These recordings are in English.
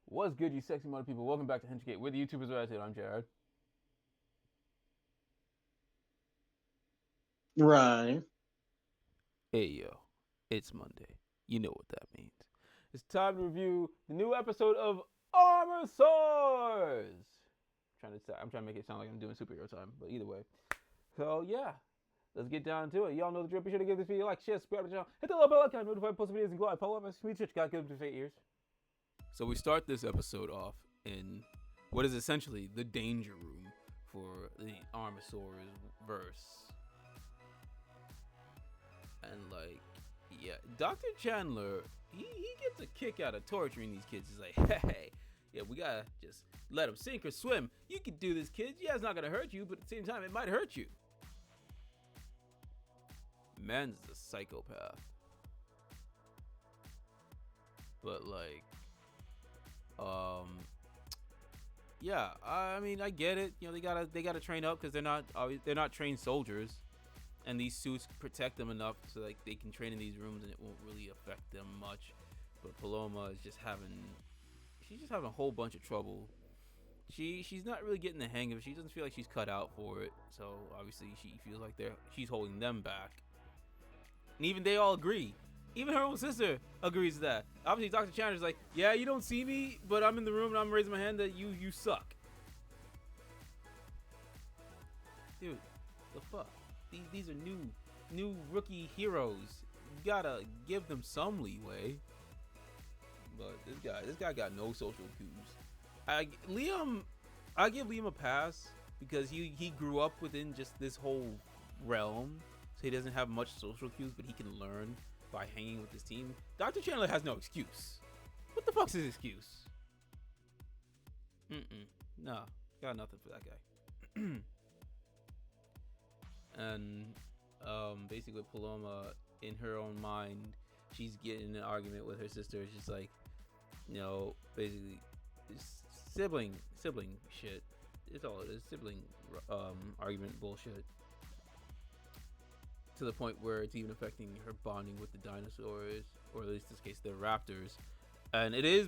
What's good, you sexy mother people? Welcome back to Henchgate with the YouTubers Right. I'm Jared. Right. Hey yo, it's Monday. You know what that means. It's time to review the new episode of Armorsaurs. I'm trying to make it sound like I'm doing superhero time, but either way. So yeah, let's get down to it. Y'all know the drill. Be sure to give this video a like, share, subscribe to the channel, hit the little bell icon, notify post videos, and go out. Follow up my sweet shit. Gotta give them to ears. So we start this episode off in what is essentially the danger room for the Armorsaurs verse. And like, yeah, Dr. Chandler, he gets a kick out of torturing these kids. He's like, hey, yeah, we gotta just let them sink or swim. You can do this, kids. Yeah, it's not gonna hurt you, but at the same time, it might hurt you. Man's a psychopath. But like, yeah, I mean, I get it. You know, they gotta train up because they're not trained soldiers, and these suits protect them enough so like they can train in these rooms and it won't really affect them much. But Paloma is she's just having a whole bunch of trouble. She's not really getting the hang of it. She doesn't feel like she's cut out for it. So obviously she feels like she's holding them back. And even they all agree. Even her own sister agrees to that. Obviously, Dr. Chandler's like, yeah, you don't see me, but I'm in the room and I'm raising my hand that you suck. Dude, the fuck? These are new rookie heroes. You gotta give them some leeway. But this guy got no social cues. I give Liam a pass because he grew up within just this whole realm, so he doesn't have much social cues, but he can learn by hanging with his team. Dr. Chandler has no excuse. What the fuck's his excuse? No, got nothing for that guy. And basically Paloma, in her own mind, she's getting in an argument with her sister. She's like, you know, basically it's sibling shit. It's all it is, sibling argument bullshit, to the point where it's even affecting her bonding with the dinosaurs, or at least in this case the raptors. And it is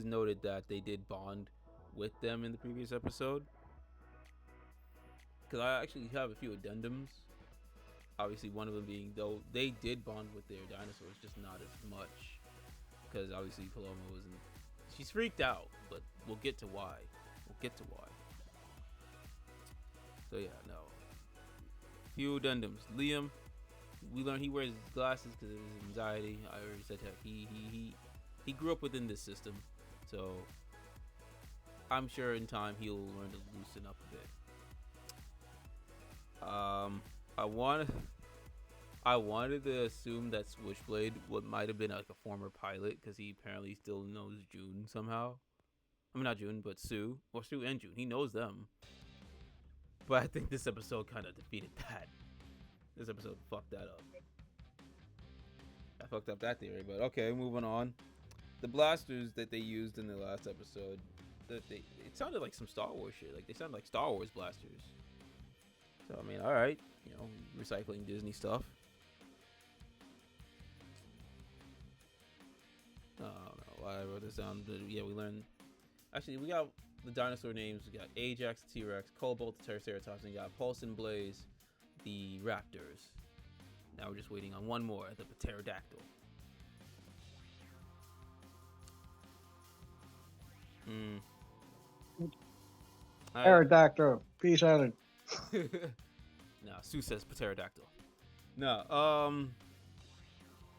noted that they did bond with them in the previous episode, because I actually have a few addendums. Obviously, one of them being, though they did bond with their dinosaurs, just not as much, because obviously Paloma wasn't. She's freaked out, but we'll get to why. So yeah, no. Few addendums. Liam, we learned he wears glasses because of his anxiety. I already said that he grew up within this system, so I'm sure in time he'll learn to loosen up a bit. I wanted to assume that Switchblade might have been like a former pilot, because he apparently still knows June somehow. I mean, not June, but Sue. Or Sue and June. He knows them. But I think this episode kind of defeated that. This episode fucked that up. I fucked up that theory, but okay, moving on. The blasters that they used in the last episode, it sounded like some Star Wars shit. Like, they sounded like Star Wars blasters. So, I mean, alright. You know, recycling Disney stuff. I don't know why I wrote this down. But yeah, we learned. Actually, we got the dinosaur names. We got Ajax, the T-Rex, Cobalt, the Triceratops, and we got Pulse and Blaze, the Raptors. Now we're just waiting on one more, the Pterodactyl. Pterodactyl. Peace out. No, Sue says Pterodactyl. No,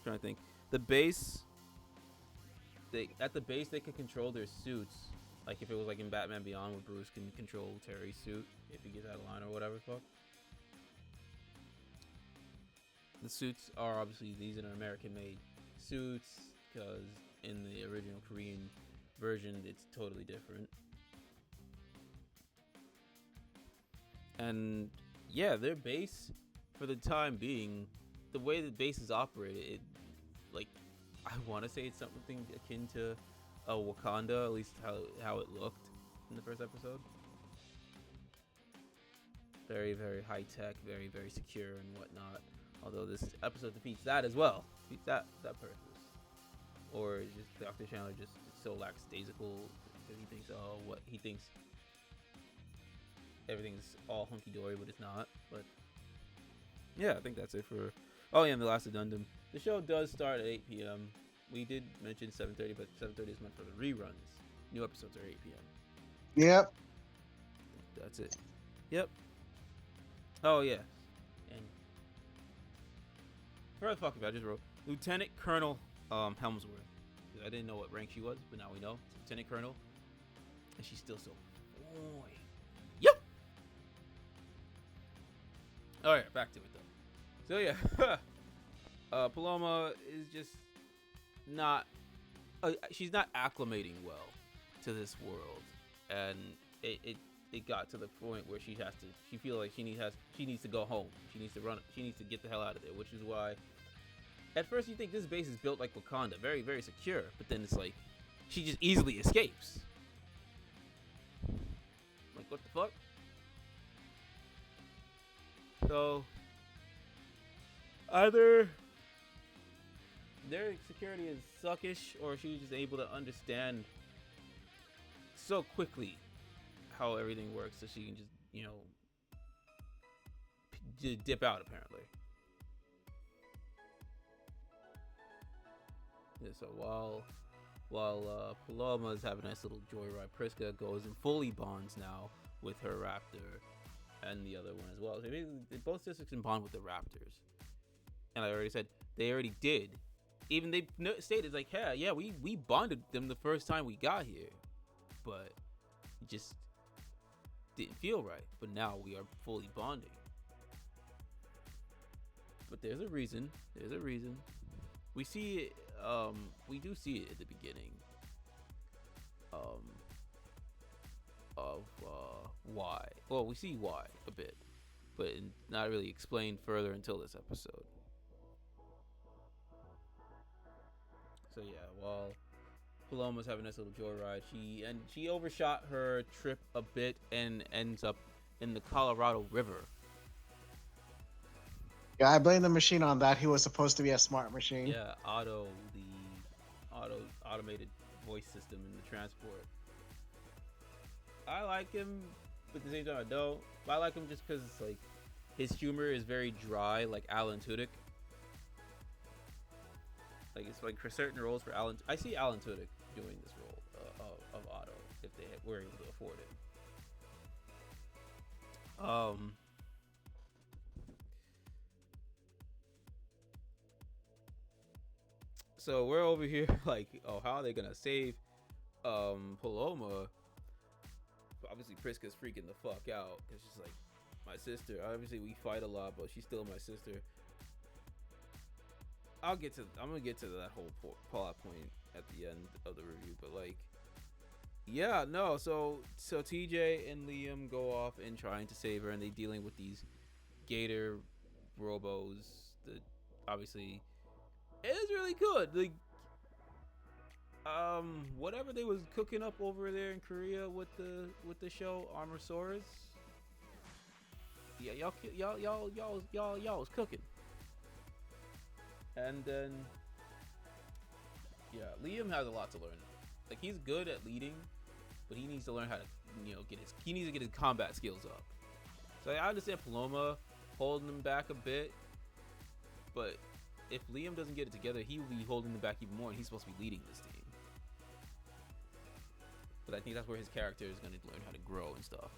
trying to think. The base. At the base they can control their suits. Like if it was like in Batman Beyond, where Bruce can control Terry's suit if he gets out of line or whatever the fuck. The suits are obviously, these are American-made suits, because in the original Korean version it's totally different. And yeah, their base, for the time being, the way the base is operated, it, like, I want to say it's something akin to Wakanda, at least how it looked in the first episode. Very, very high tech, very, very secure and whatnot. Although this episode defeats that as well. Defeats that purpose. or is just Dr. Chandler just so lackadaisical that he thinks, oh, what he thinks everything's all hunky dory, but it's not. But yeah, I think that's it for. Oh yeah, and the last addendum. The show does start at 8 p.m. We did mention 7:30, but 7:30 is meant for the reruns. New episodes are 8 p.m. Yep. That's it. Yep. Oh yeah, and where the fuck if I just wrote Lieutenant Colonel Helmsworth. I didn't know what rank she was, but now we know. It's Lieutenant Colonel, and she's still so. Boy. Yep. All right, back to it though. So yeah, Paloma is just not. She's not acclimating well to this world, and it got to the point where she feels like she needs to go home. She needs to run. She needs to get the hell out of there, which is why. At first, you think this base is built like Wakanda, very, very secure. But then it's like, she just easily escapes. Like, what the fuck? So, either their security is suckish, or she was just able to understand so quickly how everything works, so she can just, dip out, apparently. Yeah, so while Paloma is having a nice little joyride, Priska goes and fully bonds now with her raptor and the other one as well. So both sisters can bond with the raptors. And I already said they already did. Even they stated like, hey, yeah, we bonded them the first time we got here, but it just didn't feel right. But now we are fully bonding. But there's a reason. There's a reason. We see it. We do see it at the beginning. Of why. Well, we see why a bit, but not really explained further until this episode. So yeah, while Paloma's having this little joyride, she overshot her trip a bit and ends up in the Colorado River. Yeah, I blame the machine on that. He was supposed to be a smart machine. Yeah, automated voice system in the transport. I like him, but at the same time I don't. But I like him just because it's like his humor is very dry, like Alan Tudyk. Like it's like for certain roles for Alan. I see Alan Tudyk doing this role of Otto if they were able to afford it. So we're over here like, oh, how are they gonna save Paloma? Obviously, Priska's freaking the fuck out because she's like, my sister. Obviously, we fight a lot, but she's still my sister. I'm gonna get to that whole plot point at the end of the review, but like, yeah, no. So TJ and Liam go off and trying to save her, and they dealing with these Gator robos that obviously is really good. Like, whatever they was cooking up over there in Korea with the show Armorsaurs. Yeah, y'all was cooking. And then, yeah, Liam has a lot to learn. Like, he's good at leading, but he needs to learn how to, get his combat skills up. So I understand Paloma holding him back a bit, but if Liam doesn't get it together, he will be holding him back even more, and he's supposed to be leading this team. But I think that's where his character is going to learn how to grow and stuff.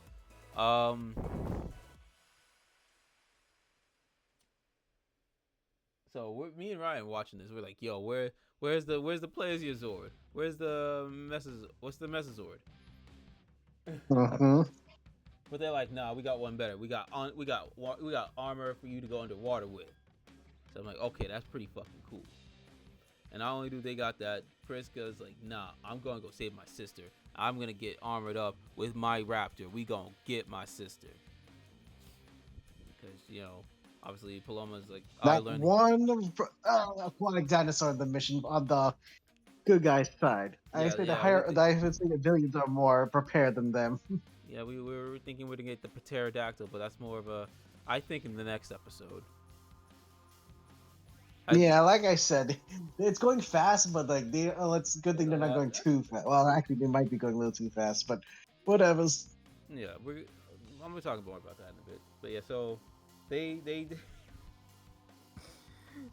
So me and Ryan watching this, we're like, yo, where's the Plesiozord Zord? What's the Mesazord? Mm-hmm. But they're like, nah, we got one better. We got armor for you to go underwater with. So I'm like, okay, that's pretty fucking cool. And not only do they got that, Priska's like, nah, I'm gonna go save my sister. I'm gonna get armored up with my raptor. We gonna get my sister. Because, obviously Paloma's like, that one aquatic dinosaur, the mission on the good guy's side. I say the villains are more prepared than them. Yeah, we were thinking we're gonna get the pterodactyl, but that's more of a, I think, in the next episode. Yeah, like I said, It's going fast, but like it's a good thing they're not going too fast. Well, actually, they might be going a little too fast, but whatever's. Yeah, I'm gonna talk more about that in a bit. But yeah, so they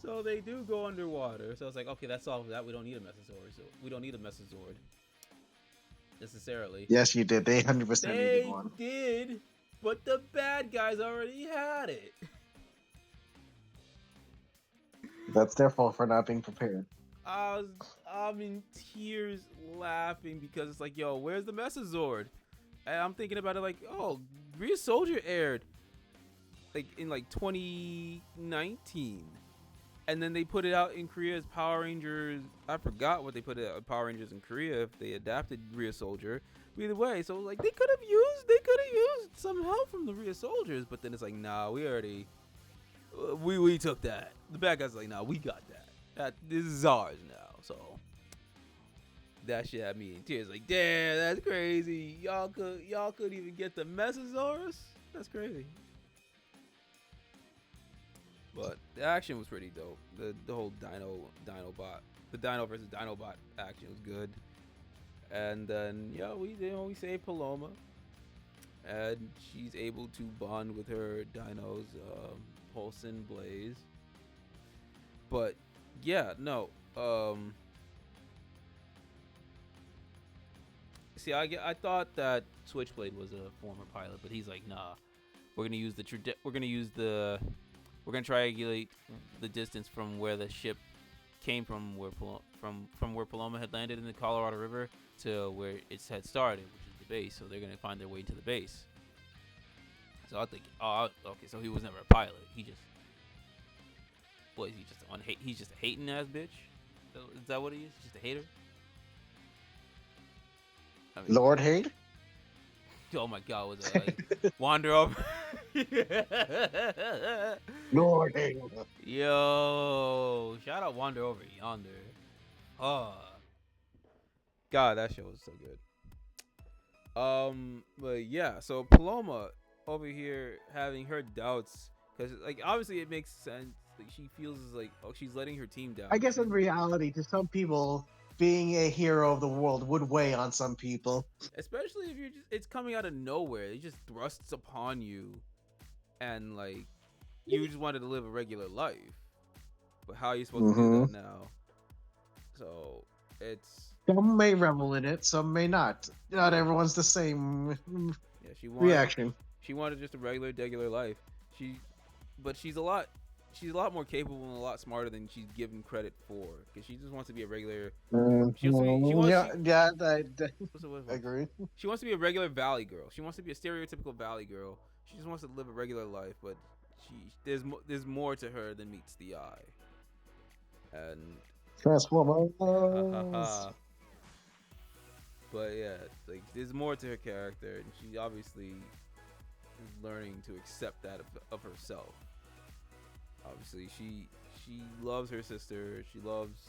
so they do go underwater. So it's like, okay, that's all that. We don't need a Mesazord. So we don't need a Mesazord necessarily. Yes, you did. They 100% needed They one. did, but the bad guys already had it. That's their fault for not being prepared. I'm in tears laughing because it's like, yo, where's the Mesazord? And I'm thinking about it like, oh, Rear Soldier aired like in like 2019. And then they put it out in Korea as Power Rangers. I forgot what they put it out Power Rangers in Korea if they adapted Rear Soldier. But either way, so like they could have used some help from the Rear Soldiers, but then it's like, nah, we already we took that. The bad guys are like, nah, we got that. This is ours now. So that shit had me in tears. Like, damn, that's crazy. Y'all could even get the Mesazorus. That's crazy. But the action was pretty dope. The whole Dinobot, the Dino versus Dinobot action was good. And then we save Paloma, and she's able to bond with her dinos, Pulse and Blaze. But yeah, no. See, I thought that Switchblade was a former pilot, but he's like, nah. We're gonna use we're gonna triangulate the distance from where the ship came from, from where Paloma had landed in the Colorado River to where it had started, which is the base. So they're gonna find their way to the base. So I think, okay, so he was never a pilot. He just, what is he just on hate? He's just a hating ass bitch. Is that what he is? Just a hater? I mean, Lord Hate? oh my God, was it like wander over? Lord Hate. Yo, shout out Wander Over Yonder. Oh, God, that show was so good. But yeah, so Paloma over here having her doubts because, like, obviously it makes sense. Like, she feels like, oh, she's letting her team down. I guess in reality, to some people, being a hero of the world would weigh on some people. Especially if it's coming out of nowhere. It just thrusts upon you, and like, you just wanted to live a regular life. But how are you supposed to do that now? So it's, some may revel in it, some may not. Not everyone's the same reaction. She wanted just a regular life. But she's a lot more capable and a lot smarter than she's given credit for. Because she just wants to be a regular. I agree. She wants to be a regular Valley girl. She wants to be a stereotypical Valley girl. She just wants to live a regular life, but there's more to her than meets the eye. And Transformers. But yeah, like, there's more to her character, and she obviously is learning to accept that of herself. Obviously, she loves her sister. She loves.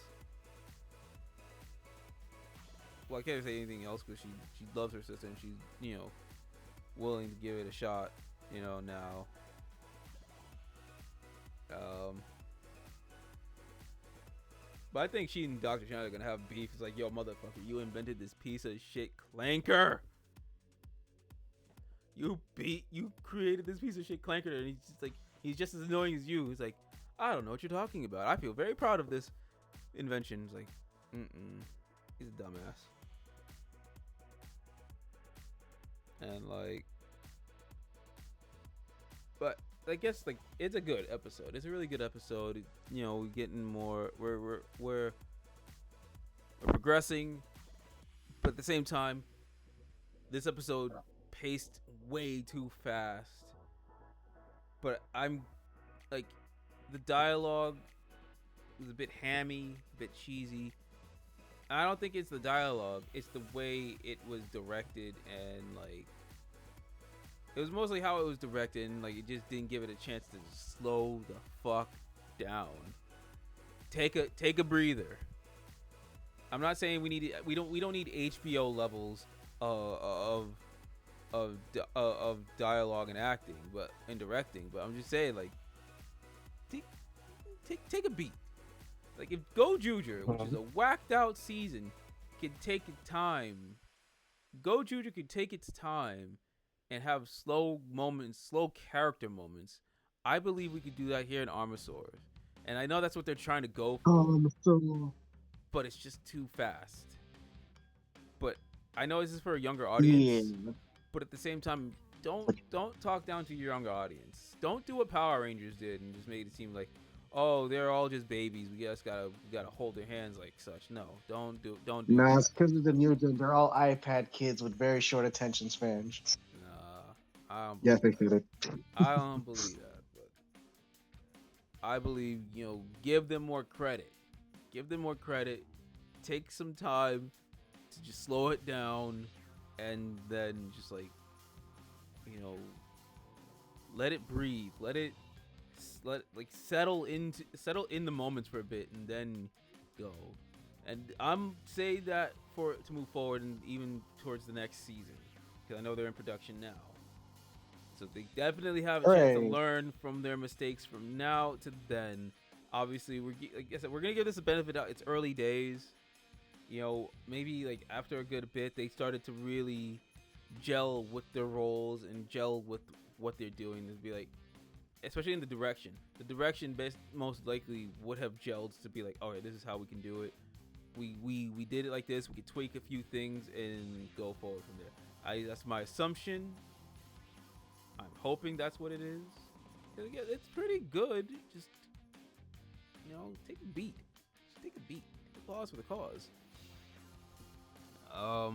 Well, I can't say anything else, but she loves her sister, and she's willing to give it a shot. Now. But I think she and Dr. China are gonna have beef. It's like, yo, motherfucker, you invented this piece of shit clanker. You created this piece of shit clanker, and he's just as annoying as you. He's like, I don't know what you're talking about. I feel very proud of this invention. It's like, he's a dumbass. And like, but I guess like it's a good episode. It's a really good episode. We're getting more. We're progressing, but at the same time, this episode paced way too fast. But I'm like, the dialogue was a bit hammy, a bit cheesy. I don't think it's the dialogue; it's the way it was directed, and like, it was mostly how it was directed, and like, it just didn't give it a chance to slow the fuck down. Take a breather. I'm not saying we don't need HBO levels of dialogue and acting, and directing, but I'm just saying, like, take a beat. Like if Gojuger, which is a whacked out season, can take its time. Gojuger could take its time and have slow moments, slow character moments. I believe we could do that here in Armorsaurs. And I know that's what they're trying to go for, So but it's just too fast. But I know this is for a younger yeah. audience, but at the same time, don't talk down to your younger audience. Don't do what Power Rangers did and just made it seem like, oh, they're all just babies. We just gotta hold their hands like such. No, don't do Nah, that. it's because of the new gen. They're all iPad kids with very short attention spans. Nah, I don't Yeah, believe they that. did it. I don't believe that. But I believe give them more credit. Give them more credit. Take some time to just slow it down, and then just let it breathe. Settle in the moments for a bit, and then go. And I'm saying that to move forward, and even towards the next season, because I know they're in production now. So they definitely have a chance to learn from their mistakes from now to then. Obviously, like I said, we're gonna give this a benefit out. It's early days. Maybe like after a good bit, they started to really gel with their roles and gel with what they're doing. To be like, especially in the direction. The direction most likely would have gelled to be like, all right, this is how we can do it. We did it like this. We could tweak a few things and go forward from there. That's my assumption. I'm hoping that's what it is. Again, it's pretty good. Just take a beat. Just take a beat. Take a pause for the cause. I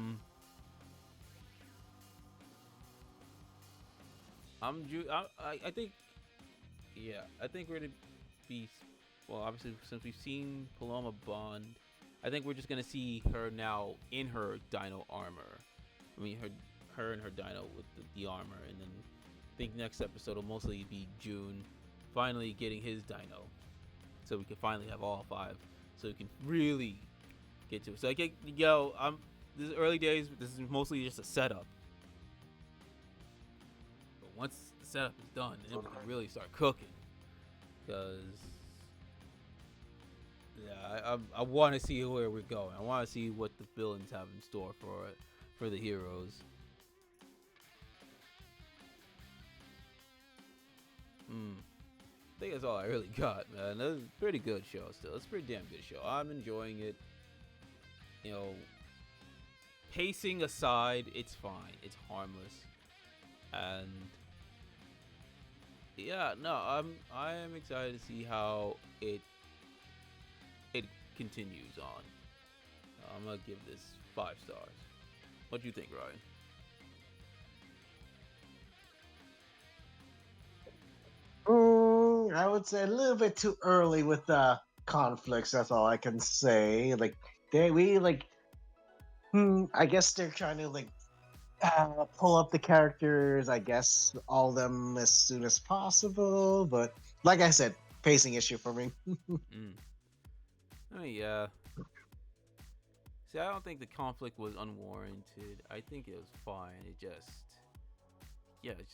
think, yeah, I think we're gonna be, well, obviously since we've seen Paloma Bond, I think we're just gonna see her now in her dino armor. I mean, her and her dino with the armor, and then I think next episode will mostly be June finally getting his dino, so we can finally have all 5, so we can really get to it. So this is early days. This is mostly just a setup. But once the setup is done, then we can really start cooking. Because I want to see where we're going. I want to see what the villains have in store for the heroes. I think that's all I really got, man. That's a pretty good show still. It's a pretty damn good show. I'm enjoying it. Pacing aside, it's fine. It's harmless. And yeah, no, I am excited to see how it continues on. I'm gonna give this 5 stars. What do you think, Ryan? I would say a little bit too early with the conflicts. That's all I can say. Like I guess they're trying to pull up the characters. I guess all of them as soon as possible. But like I said, pacing issue for me. Yeah. See, I don't think the conflict was unwarranted. I think it was fine. It's just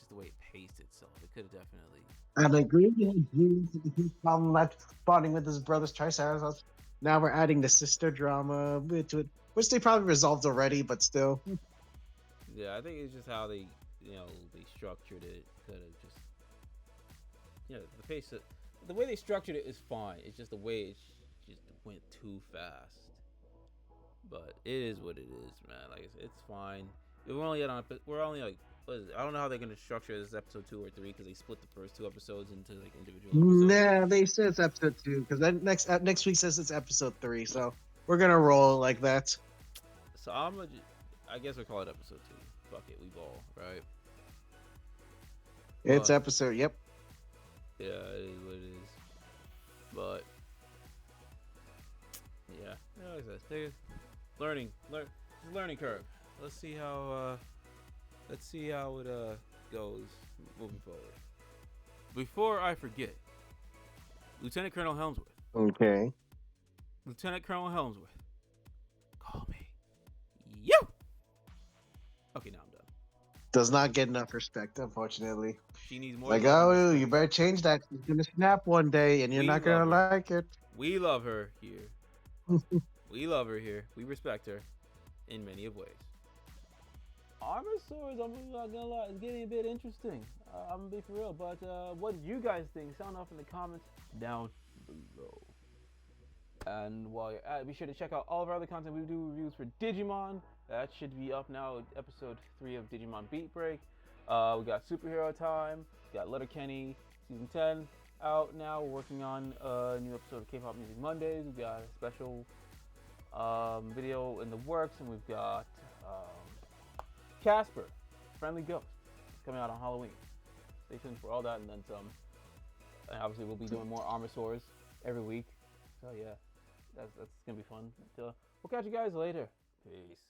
the way it paced itself. It could have definitely. And I agree with his problem not bonding with his brother's Triceratops. Now we're adding the sister drama to it, which they probably resolved already, but still. Yeah, I think it's just how they structured it. Could have just, the pace, the way they structured it is fine. It's just the way it just went too fast. But it is what it is, man. Like I said, it's fine. We're only like, what is it? I don't know how they're gonna structure this episode 2 or 3 because they split the first 2 episodes into like individual episodes. Nah, they said it's episode 2 because then next week says it's episode 3. So we're gonna roll like that. So I guess we'll call it episode 2. Fuck it, we ball, right? It's episode. Yep. Yeah, it is what it is. But yeah, like I said, learning curve. Let's see how it goes moving forward. Before I forget, Lieutenant Colonel Helmsworth. Okay. Lieutenant Colonel Helmsworth. Call me. You. Okay, now I'm done. Does not get enough respect, unfortunately. She needs more Like, love and oh, respect. you better change that. She's gonna snap one day, and you're We not love gonna her. like it. We love her here. We love her here. We respect her in many of ways. Armorsaurs, I'm not gonna lie, it's getting a bit interesting. I'm gonna be for real, but what do you guys think? Sound off in the comments down below. And while you're at it, be sure to check out all of our other content. We do reviews for Digimon. That should be up now, episode 3 of Digimon Beat Break. We got Superhero Time. We got Letterkenny season 10 out now. We're working on a new episode of K-pop Music Mondays. We've got a special video in the works, and we've got Casper, Friendly Ghost, coming out on Halloween. Stay tuned for all that and then some. And obviously, we'll be doing more Armorsaurs every week. So yeah, that's gonna be fun. We'll catch you guys later. Peace.